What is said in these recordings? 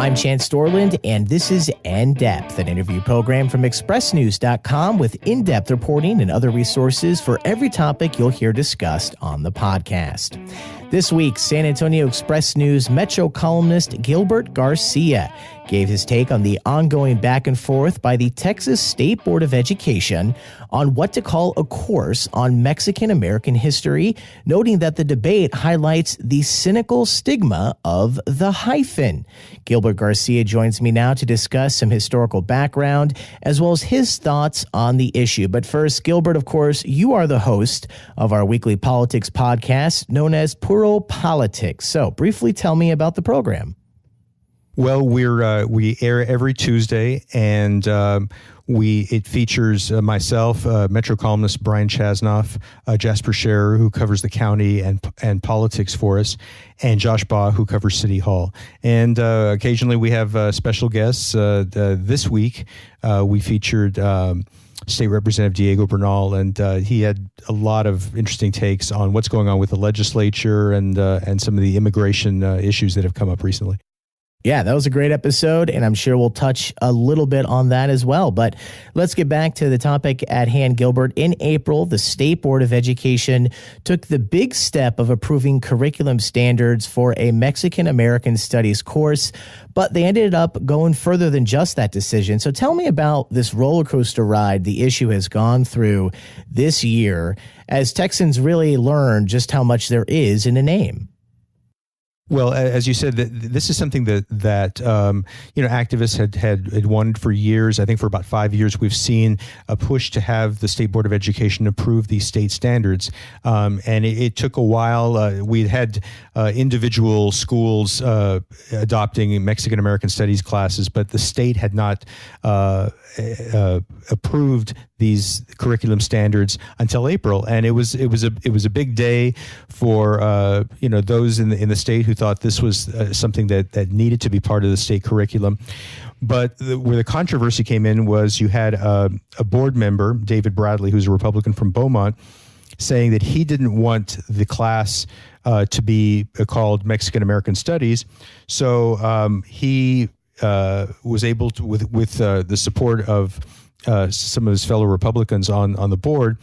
I'm Chance Dorland, and this is In-Depth, an interview program from expressnews.com with in-depth reporting and other resources for every topic you'll hear discussed on the podcast. This week, San Antonio Express News Metro columnist Gilbert Garcia gave his take on the ongoing back and forth by the Texas State Board of Education on what to call a course on Mexican-American history, noting that the debate highlights the cynical stigma of the hyphen. Gilbert Garcia joins me now to discuss some historical background as well as his thoughts on the issue. But first, Gilbert, of course, you are the host of our weekly politics podcast known as Puro Politics. So briefly tell me about the program. Well, we air every Tuesday, and it features myself, Metro columnist Brian Chasnoff, Jasper Scherer, who covers the county and politics for us, and Josh Baugh, who covers City Hall. And occasionally we have special guests. This week we featured State Representative Diego Bernal, and he had a lot of interesting takes on what's going on with the legislature and some of the immigration issues that have come up recently. Yeah, that was a great episode, and I'm sure we'll touch a little bit on that as well. But let's get back to the topic at hand, Gilbert. In April, the State Board of Education took the big step of approving curriculum standards for a Mexican-American Studies course, but they ended up going further than just that decision. So tell me about this roller coaster ride the issue has gone through this year as Texans really learn just how much there is in a name. Well, as you said, this is something that activists had wanted for years. I think for about 5 years, we've seen a push to have the State Board of Education approve these state standards. And it took a while. We had individual schools adopting Mexican-American Studies classes, but the state had not approved these curriculum standards until April, and it was a big day for those in the state who thought this was something that needed to be part of the state curriculum. But where the controversy came in was you had a board member, David Bradley, who's a Republican from Beaumont, saying that he didn't want the class to be called Mexican-American Studies, so he was able to, with the support of some of his fellow Republicans on the board,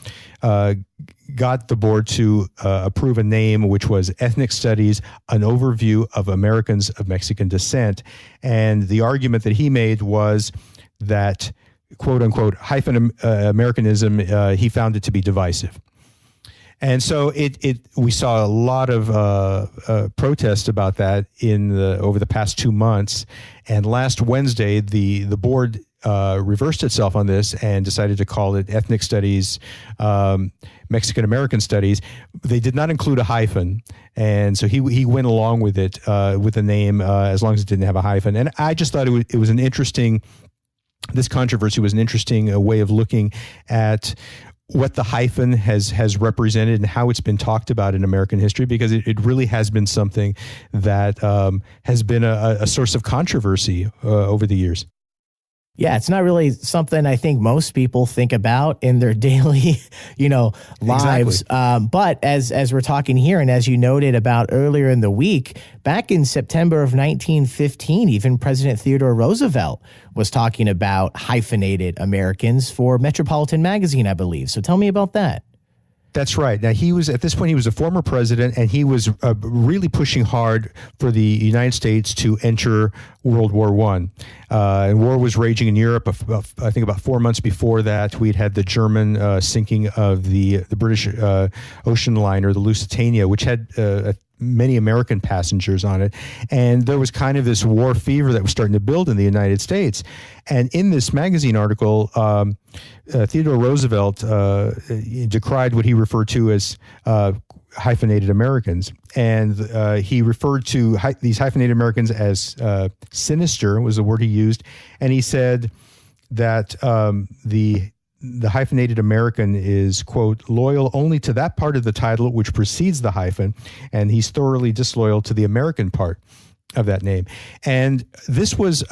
got the board to approve a name which was Ethnic Studies, an overview of Americans of Mexican descent. And the argument that he made was that, quote unquote, hyphen Americanism, he found it to be divisive. And so we saw a lot of protest about that over the past 2 months. And last Wednesday, the board reversed itself on this and decided to call it Ethnic Studies, Mexican-American Studies. They did not include a hyphen, and so he went along with it with the name as long as it didn't have a hyphen. And I just thought it was an interesting. This controversy was an interesting way of looking at what the hyphen has represented and how it's been talked about in American history, because it really has been something that has been a source of controversy over the years. Yeah, it's not really something I think most people think about in their daily, lives. Exactly. But as we're talking here, and as you noted about earlier in the week, back in September of 1915, even President Theodore Roosevelt was talking about hyphenated Americans for Metropolitan Magazine, I believe. So tell me about that. That's right. Now, at this point, he was a former president, and he was really pushing hard for the United States to enter World War I. And war was raging in Europe. I think about 4 months before that, we'd had the German sinking of the British ocean liner, the Lusitania, which had many American passengers on it. And there was kind of this war fever that was starting to build in the United States. And in this magazine article, Theodore Roosevelt decried what he referred to as hyphenated Americans. And he referred to these hyphenated Americans as sinister, was the word he used. And he said that the hyphenated American is, quote, loyal only to that part of the title which precedes the hyphen, and he's thoroughly disloyal to the American part of that name. And this was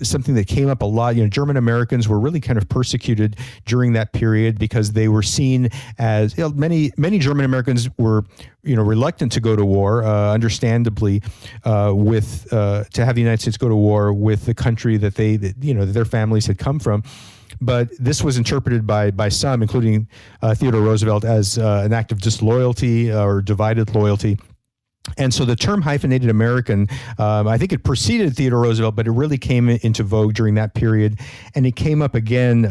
something that came up a lot. German Americans were really kind of persecuted during that period because they were seen as, many German Americans were, reluctant to go to war, understandably, to have the United States go to war with the country that that their families had come from. But this was interpreted by some, including Theodore Roosevelt, as an act of disloyalty or divided loyalty. And so the term hyphenated American, I think it preceded Theodore Roosevelt, but it really came into vogue during that period. And it came up again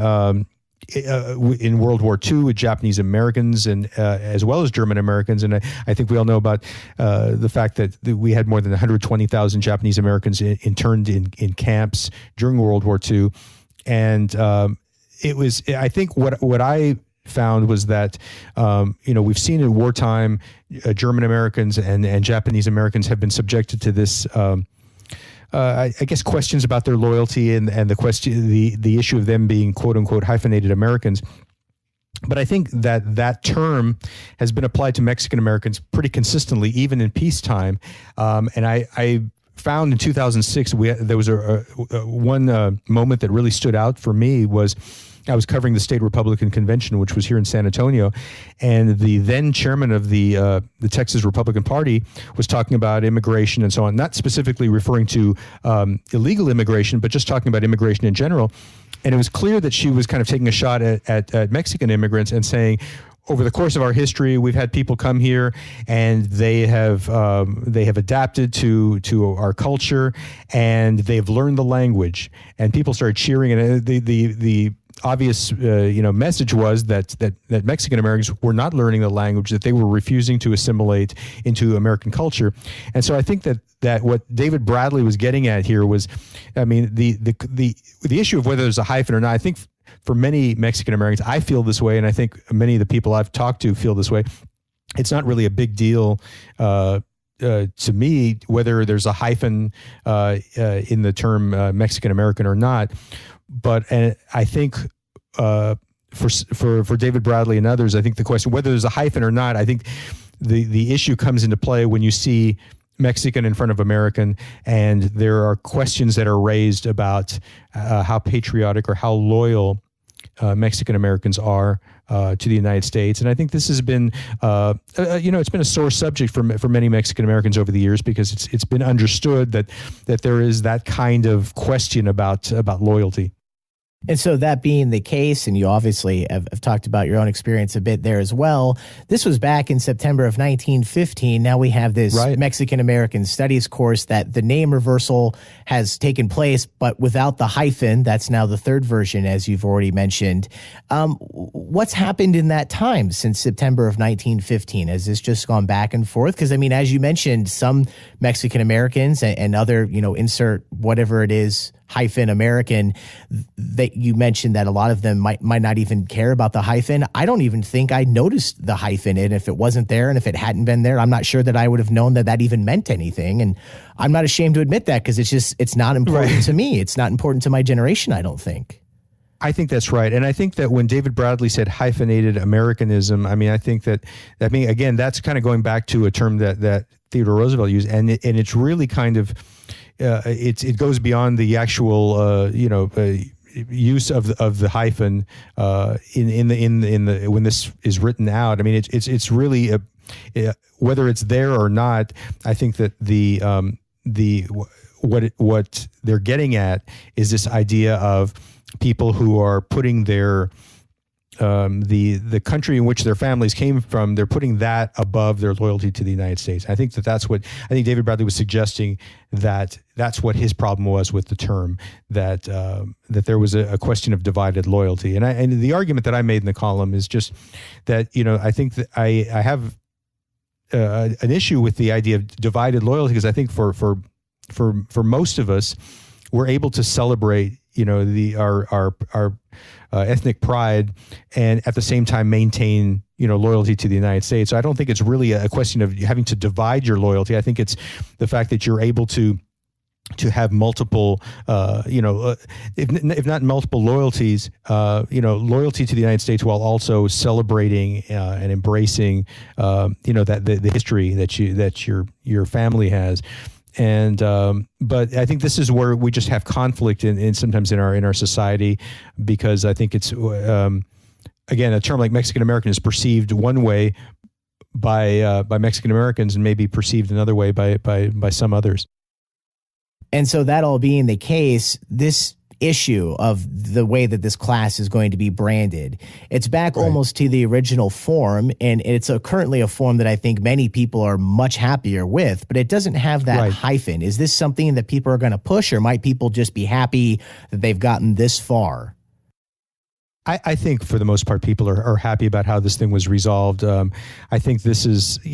in World War II with Japanese Americans and as well as German Americans. And I think we all know about the fact that we had more than 120,000 Japanese Americans interned in camps during World War II. And it was, I think what I found was that, we've seen in wartime, German Americans and Japanese Americans have been subjected to this, I guess, questions about their loyalty and the issue of them being quote unquote hyphenated Americans. But I think that term has been applied to Mexican Americans pretty consistently, even in peacetime. And I found in 2006, there was one moment that really stood out for me was I was covering the state Republican convention, which was here in San Antonio, and the then chairman of the Texas Republican Party was talking about immigration and so on, not specifically referring to illegal immigration, but just talking about immigration in general. And it was clear that she was kind of taking a shot at Mexican immigrants and saying, over the course of our history, we've had people come here and they have adapted to our culture and they've learned the language. And people started cheering, and the obvious message was that Mexican Americans were not learning the language, that they were refusing to assimilate into American culture. And so I think that what David Bradley was getting at here was, the issue of whether there's a hyphen or not. I think for many Mexican Americans, I feel this way, and I think many of the people I've talked to feel this way. It's not really a big deal to me whether there's a hyphen in the term Mexican American or not. But I think for David Bradley and others, I think the question whether there's a hyphen or not, I think the issue comes into play when you see Mexican in front of American, and there are questions that are raised about how patriotic or how loyal Mexican Americans are to the United States. And I think this has been, it's been a sore subject for many Mexican Americans over the years, because it's been understood that there is that kind of question about loyalty. And so that being the case, and you obviously have talked about your own experience a bit there as well, this was back in September of 1915. Now we have this Mexican American Studies course that the name reversal has taken place, but without the hyphen. That's now the third version, as you've already mentioned. What's happened in that time since September of 1915? Has this just gone back and forth? Because, as you mentioned, some Mexican Americans and other, insert whatever it is, hyphen American, that you mentioned that a lot of them might not even care about the hyphen. I don't even think I noticed the hyphen, and if it wasn't there and if it hadn't been there, I'm not sure that I would have known that even meant anything. And I'm not ashamed to admit that, because it's not important to me. It's not important to my generation, I don't think. I think that's right. And I think that when David Bradley said hyphenated Americanism, I think again, that's kind of going back to a term that Theodore Roosevelt used, and it's really kind of it goes beyond the actual use of the hyphen in the when this is written out. It's really whether it's there or not. I think that what they're getting at is this idea of people who are putting their the country in which their families came from, they're putting that above their loyalty to the United States. I think that's what I think David Bradley was suggesting, that's what his problem was with the term, that there was a question of divided loyalty. And the argument that I made in the column is just that, I think that I have an issue with the idea of divided loyalty, because I think for most of us, we're able to celebrate, our ethnic pride, and at the same time maintain, loyalty to the United States. So I don't think it's really a question of having to divide your loyalty. I think it's the fact that you're able to have multiple, if not multiple loyalties, loyalty to the United States, while also celebrating and embracing, that the history that your family has. But I think this is where we just have conflict in sometimes in our society, because I think it's again, a term like Mexican American is perceived one way by Mexican Americans and maybe perceived another way by some others. And so that all being the case, this issue of the way that this class is going to be branded, it's back almost to the original form, and it's currently a form that I think many people are much happier with, but it doesn't have that hyphen. Is this something that people are going to push, or might people just be happy that they've gotten this far? I think for the most part, people are happy about how this thing was resolved. I think this is, as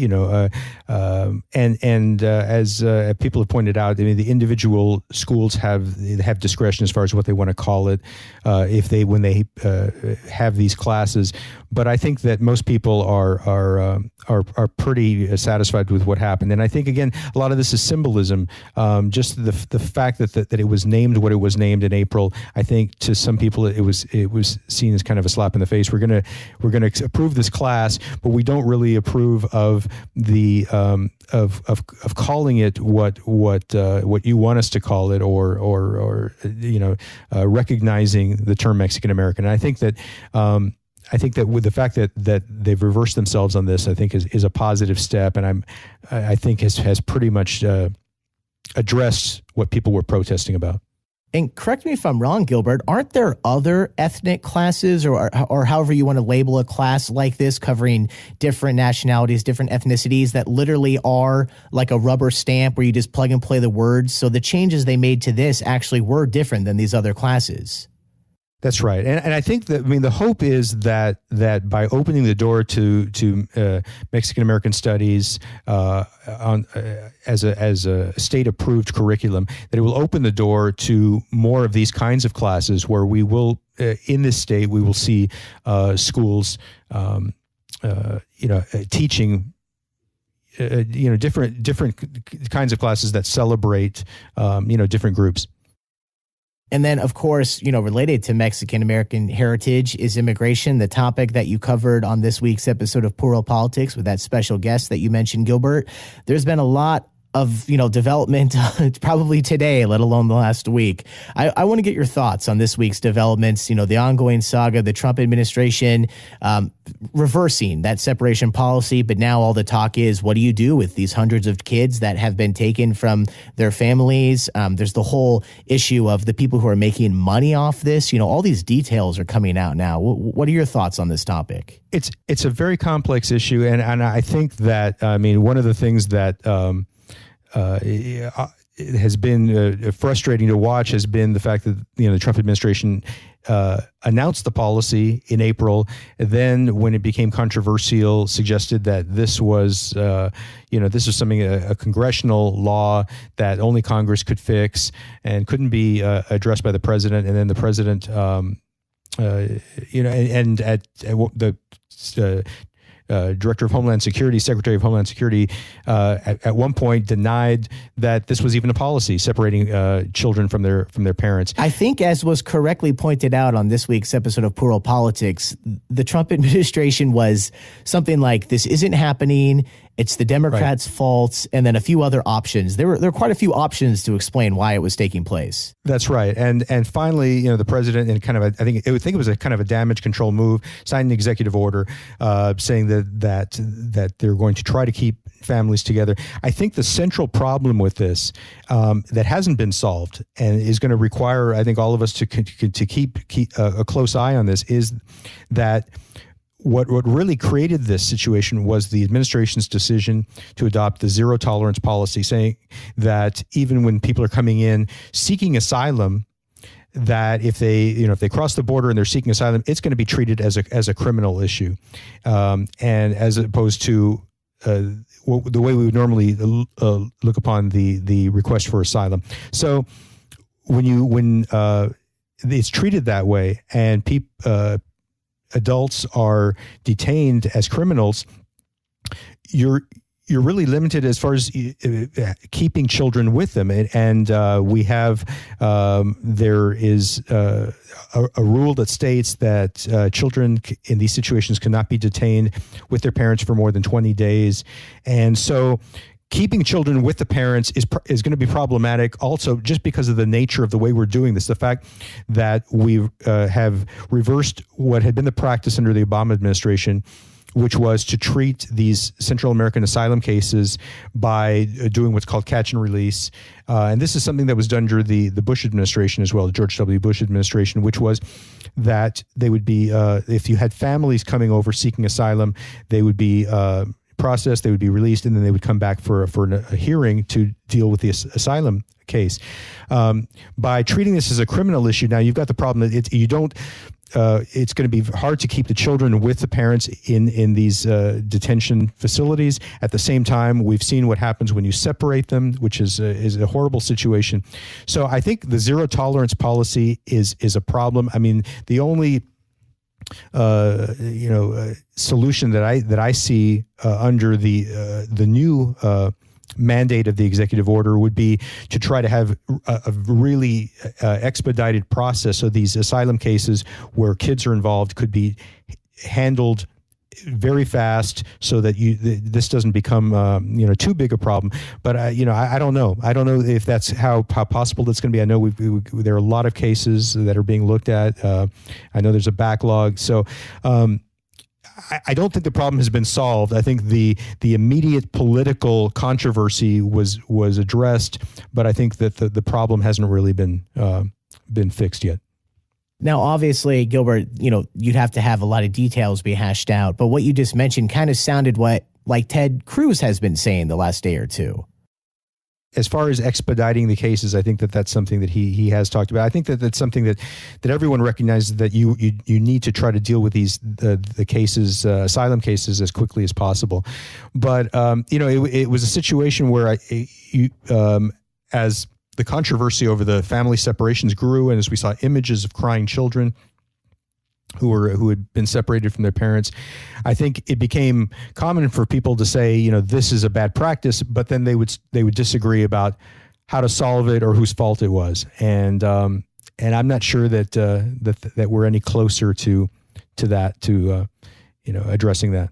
people have pointed out, I mean, the individual schools have discretion as far as what they want to call it when they have these classes. But I think that most people are pretty satisfied with what happened. And I think, again, a lot of this is symbolism. Just the fact that it was named what it was named in April, I think to some people it was seen as kind of a slap in the face. We're gonna approve this class, but we don't really approve of the of calling it what you want us to call it, or recognizing the term Mexican American. And I think that with the fact that they've reversed themselves on this, I think is a positive step, and I think has pretty much addressed what people were protesting about. And correct me if I'm wrong, Gilbert, aren't there other ethnic classes or however you want to label a class like this, covering different nationalities, different ethnicities, that literally are like a rubber stamp where you just plug and play the words? So the changes they made to this actually were different than these other classes. That's right, and I think that, I mean, the hope is that by opening the door to Mexican American studies as a state approved curriculum, that it will open the door to more of these kinds of classes, where we will in this state we will see schools teaching different kinds of classes that celebrate different groups. And then, of course, related to Mexican-American heritage is immigration, the topic that you covered on this week's episode of Puro Politics with that special guest that you mentioned, Gilbert. There's been a lot of, development probably today, let alone the last week. I want to get your thoughts on this week's developments, the ongoing saga, the Trump administration reversing that separation policy. But now all the talk is, what do you do with these hundreds of kids that have been taken from their families? There's the whole issue of the people who are making money off this. All these details are coming out now. What are your thoughts on this topic? It's a very complex issue. And I think that, one of the things that it has been frustrating to watch has been the fact that the Trump administration announced the policy in April, and then when it became controversial, suggested that this was this was something, a congressional law that only Congress could fix and couldn't be addressed by the president. And then the president, and at the Director of Homeland Security, Secretary of Homeland Security, at one point denied that this was even a policy, separating children from their parents. I think, as was correctly pointed out on this week's episode of Puro Politics, the Trump administration was something like, this isn't happening, it's the Democrats' fault, and then a few other options. There were quite a few options to explain why it was taking place. That's right, and finally, the president, in kind of I think it was a kind of a damage control move, signed an executive order saying that they're going to try to keep families together. I think the central problem with this that hasn't been solved and is going to require, I think, all of us to keep a close eye on this is that what really created this situation was the administration's decision to adopt the zero tolerance policy, saying that even when people are coming in seeking asylum, that if they cross the border and they're seeking asylum, it's going to be treated as a criminal issue, and as opposed to the way we would normally look upon the request for asylum. So when it's treated that way, and adults are detained as criminals, you're really limited as far as keeping children with them. And we have, there is a rule that states that children in these situations cannot be detained with their parents for more than 20 days. And so keeping children with the parents is going to be problematic also just because of the nature of the way we're doing this. The fact that we have reversed what had been the practice under the Obama administration, which was to treat these Central American asylum cases by doing what's called catch and release. And this is something that was done under the Bush administration as well, the George W. Bush administration, which was that they would be, if you had families coming over seeking asylum, they would be processed, they would be released, and then they would come back for a hearing to deal with the asylum case. By treating this as a criminal issue, now you've got the problem that it's going to be hard to keep the children with the parents in these detention facilities. At the same time, we've seen what happens when you separate them, which is a horrible situation. So I think the zero tolerance policy is a problem. I mean, the only solution that I see under the new mandate of the executive order would be to try to have a really expedited process. So these asylum cases where kids are involved could be handled very fast so that this doesn't become too big a problem. But I don't know. I don't know if that's how possible that's going to be. I know there are a lot of cases that are being looked at. I know there's a backlog. So I don't think the problem has been solved. I think the immediate political controversy was addressed, but I think that the problem hasn't really been fixed yet. Now, obviously, Gilbert, you'd have to have a lot of details be hashed out, but what you just mentioned kind of sounded like Ted Cruz has been saying the last day or two. As far as expediting the cases, I think that's something that he has talked about. I think that's something that everyone recognizes, that you need to try to deal with the cases, asylum cases, as quickly as possible. But it was a situation where as the controversy over the family separations grew, and as we saw images of crying children who had been separated from their parents, I think it became common for people to say, this is a bad practice, but then they would disagree about how to solve it or whose fault it was. And I'm not sure that we're any closer to addressing that.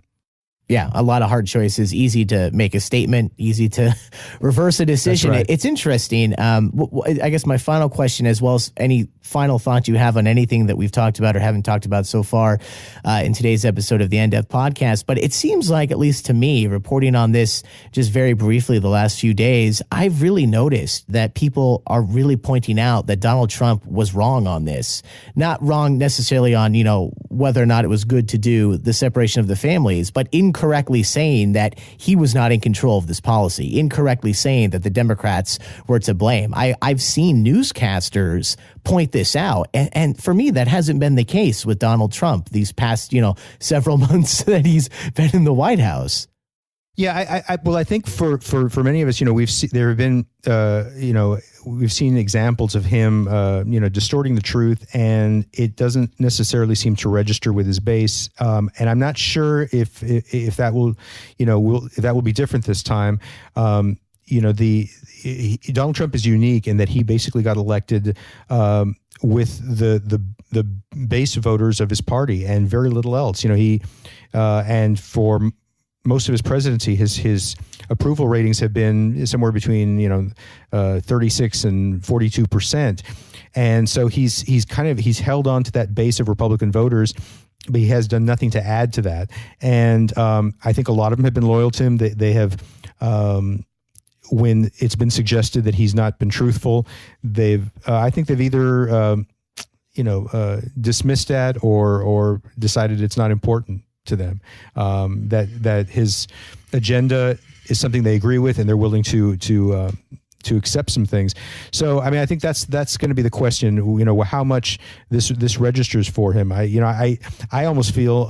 Yeah, a lot of hard choices, easy to make a statement, easy to reverse a decision. That's right. It's interesting. I guess my final question, as well as any final thoughts you have on anything that we've talked about or haven't talked about so far in today's episode of the In-Depth podcast. But it seems like, at least to me, reporting on this just very briefly the last few days, I've really noticed that people are really pointing out that Donald Trump was wrong on this. Not wrong necessarily on, whether or not it was good to do the separation of the families, but incorrectly saying that he was not in control of this policy, incorrectly saying that the Democrats were to blame. I've seen newscasters point this out. And for me, that hasn't been the case with Donald Trump these past, several months that he's been in the White House. Yeah, I think for many of us, we've seen examples of him, distorting the truth, and it doesn't necessarily seem to register with his base. And I'm not sure if that will be different this time. Donald Trump is unique in that he basically got elected with the base voters of his party and very little else. And for most of his presidency, his approval ratings have been somewhere between 36 and 42%, and so he's held on to that base of Republican voters, but he has done nothing to add to that. And I think a lot of them have been loyal to him. They have. When it's been suggested that he's not been truthful, I think they've either dismissed that or decided it's not important to them, that his agenda is something they agree with and they're willing to accept some things. So, I mean, I think that's going to be the question, how much this registers for him. I almost feel,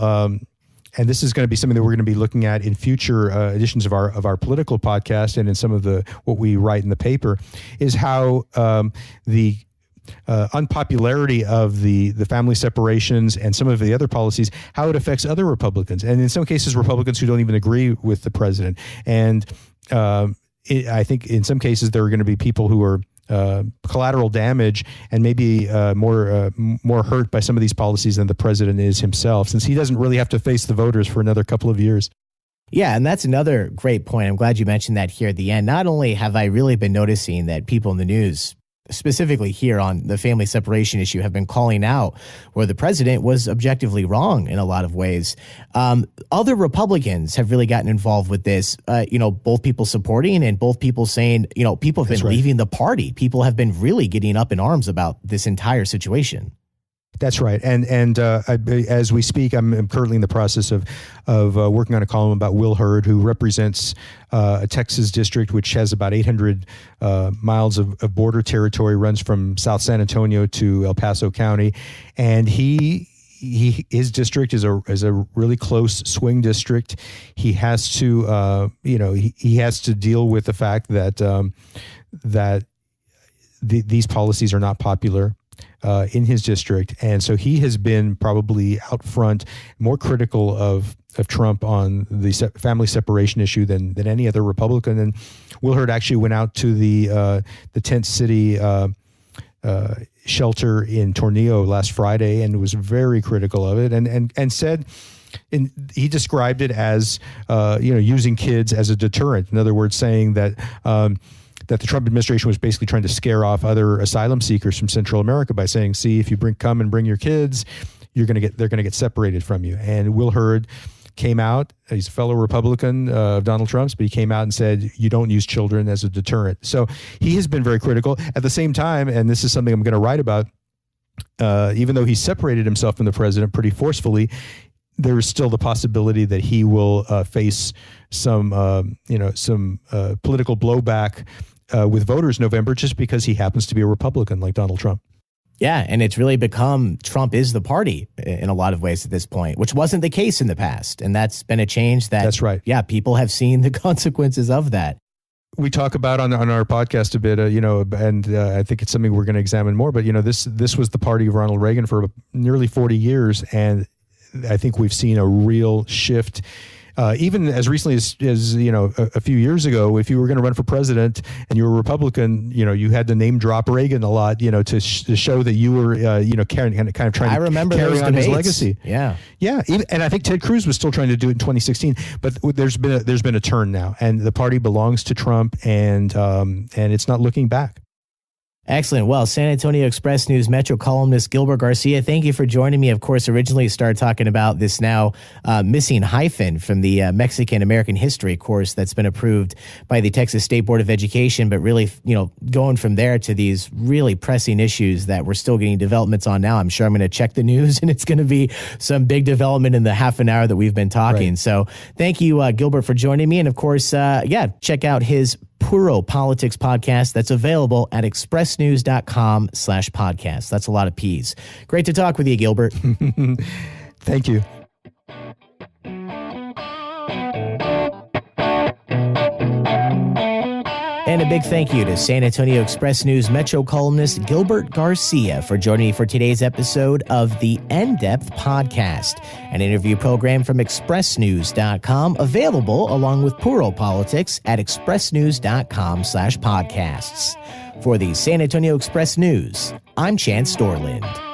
and this is going to be something that we're going to be looking at in future editions of our political podcast and in some of what we write in the paper, is how the unpopularity of the family separations and some of the other policies, how it affects other Republicans, and in some cases Republicans who don't even agree with the president. And I think in some cases there are going to be people who are collateral damage and maybe more hurt by some of these policies than the president is himself, since he doesn't really have to face the voters for another couple of years. Yeah, and that's another great point. I'm glad you mentioned that here at the end. Not only have I really been noticing that people in the news, specifically here on the family separation issue, have been calling out where the president was objectively wrong in a lot of ways. Other Republicans have really gotten involved with this, both people supporting and both people saying, people have been leaving the party. People have been really getting up in arms about this entire situation. That's right. And as we speak, I'm currently in the process of working on a column about Will Hurd, who represents a Texas district which has about 800 miles of border territory, runs from South San Antonio to El Paso County. And his district is a really close swing district. He has to, he has to deal with the fact that these policies are not popular in his district. And so he has been probably out front, more critical of Trump on the family separation issue than any other Republican. And Will Hurd actually went out to the tent city shelter in Tornillo last Friday and was very critical of it and said, he described it as using kids as a deterrent. In other words, saying that the Trump administration was basically trying to scare off other asylum seekers from Central America by saying, see, if you come and bring your kids, they're going to get separated from you. And Will Hurd came out, he's a fellow Republican of Donald Trump's, but he came out and said, you don't use children as a deterrent. So he has been very critical. At the same time, and this is something I'm going to write about, even though he separated himself from the president pretty forcefully, there is still the possibility that he will face some political blowback with voters November, just because he happens to be a Republican like Donald Trump. Yeah, and it's really become Trump is the party in a lot of ways at this point, which wasn't the case in the past. And that's been a change that's right. Yeah, people have seen the consequences of that. We talk about on our podcast a bit, and I think it's something we're going to examine more. But, this was the party of Ronald Reagan for nearly 40 years. And I think we've seen a real shift. Even as recently as a few years ago, if you were going to run for president and you were a Republican, you had to name drop Reagan a lot, to show that you were, kind of trying to carry on his legacy. Yeah. And I think Ted Cruz was still trying to do it in 2016, but there's been a turn now, and the party belongs to Trump, and it's not looking back. Excellent. Well, San Antonio Express News Metro columnist Gilbert Garcia, thank you for joining me. Of course, originally started talking about this now missing hyphen from the Mexican American history course that's been approved by the Texas State Board of Education, but really, going from there to these really pressing issues that we're still getting developments on now. I'm sure I'm going to check the news and it's going to be some big development in the half an hour that we've been talking. Right. So thank you, Gilbert, for joining me. And of course, check out his Puro Politics podcast that's available at expressnews.com/podcast. That's a lot of P's. Great to talk with you, Gilbert. Thank you. And a big thank you to San Antonio Express News Metro columnist Gilbert Garcia for joining me for today's episode of the In-Depth Podcast, an interview program from expressnews.com, available along with Puro Politics at expressnews.com/podcasts. For the San Antonio Express News, I'm Chance Storland.